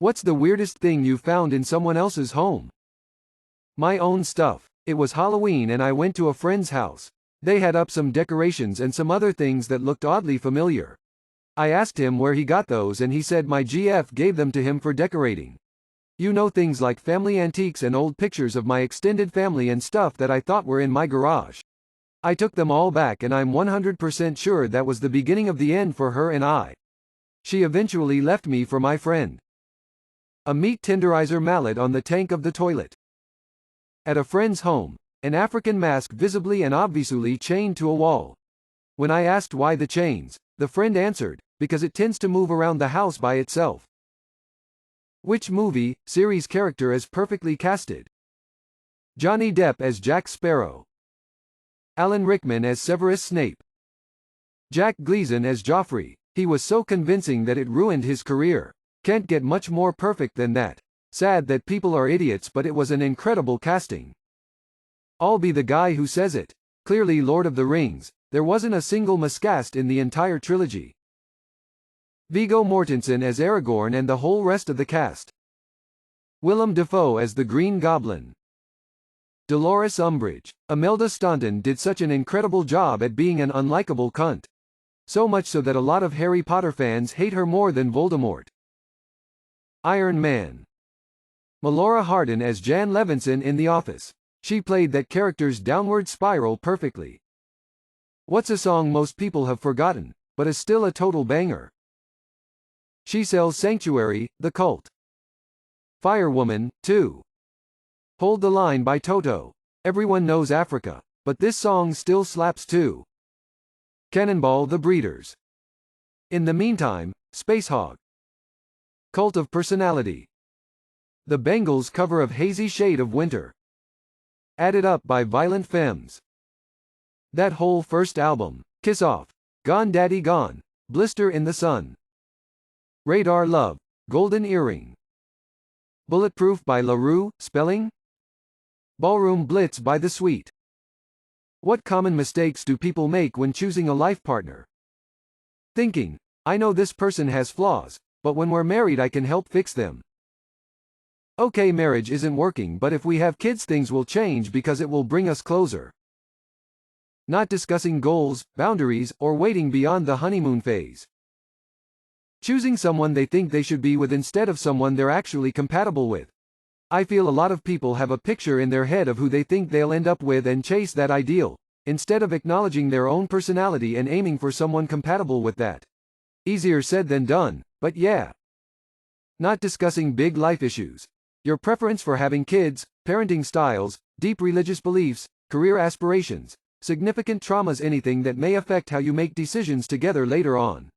What's the weirdest thing you found in someone else's home? My own stuff. It was Halloween and I went to a friend's house. They had up some decorations and some other things that looked oddly familiar. I asked him where he got those and he said my GF gave them to him for decorating. You know, things like family antiques and old pictures of my extended family and stuff that I thought were in my garage. I took them all back and I'm 100% sure that was the beginning of the end for her and I. She eventually left me for my friend. A meat tenderizer mallet on the tank of the toilet. At a friend's home, an African mask visibly and obviously chained to a wall. When I asked why the chains, the friend answered, because it tends to move around the house by itself. Which movie, series character is perfectly casted? Johnny Depp as Jack Sparrow. Alan Rickman as Severus Snape. Jack Gleason as Joffrey. He was so convincing that it ruined his career. Can't get much more perfect than that. Sad that people are idiots, but it was an incredible casting. I'll be the guy who says it. Clearly Lord of the Rings, there wasn't a single miscast in the entire trilogy. Viggo Mortensen as Aragorn and the whole rest of the cast. Willem Dafoe as the Green Goblin. Dolores Umbridge. Imelda Staunton did such an incredible job at being an unlikable cunt. So much so that a lot of Harry Potter fans hate her more than Voldemort. Iron Man. Melora Hardin as Jan Levinson in The Office. She played that character's downward spiral perfectly. What's a song most people have forgotten, but is still a total banger? She Sells Sanctuary, The Cult. Firewoman, 2. Hold the Line by Toto. Everyone knows Africa, but this song still slaps too. Cannonball The Breeders. In the Meantime, Space Hog. Cult of Personality. The Bengals cover of Hazy Shade of Winter. Added Up by Violent Femmes. That whole first album, Kiss Off, Gone Daddy Gone, Blister in the Sun. Radar Love, Golden Earring. Bulletproof by La Rue, spelling? Ballroom Blitz by The Sweet. What common mistakes do people make when choosing a life partner? Thinking, I know this person has flaws, but when we're married I can help fix them. Okay, marriage isn't working, but if we have kids things will change because it will bring us closer. Not discussing goals, boundaries, or waiting beyond the honeymoon phase. Choosing someone they think they should be with instead of someone they're actually compatible with. I feel a lot of people have a picture in their head of who they think they'll end up with and chase that ideal, instead of acknowledging their own personality and aiming for someone compatible with that. Easier said than done, but yeah. Not discussing big life issues. Your preference for having kids, parenting styles, deep religious beliefs, career aspirations, significant traumas, anything that may affect how you make decisions together later on.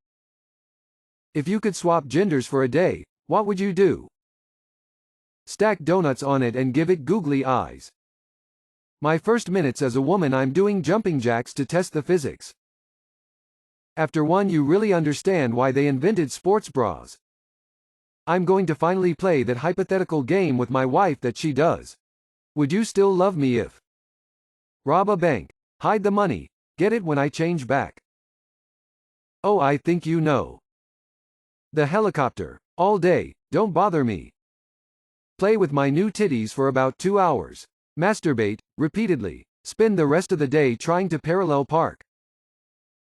If you could swap genders for a day, what would you do? Stack donuts on it and give it googly eyes. My first minutes as a woman, I'm doing jumping jacks to test the physics. After one, you really understand why they invented sports bras. I'm going to finally play that hypothetical game with my wife that she does. Would you still love me if? Rob a bank, hide the money, get it when I change back. Oh, I think you know. The helicopter, all day, don't bother me. Play with my new titties for about 2 hours. Masturbate, repeatedly. Spend the rest of the day trying to parallel park.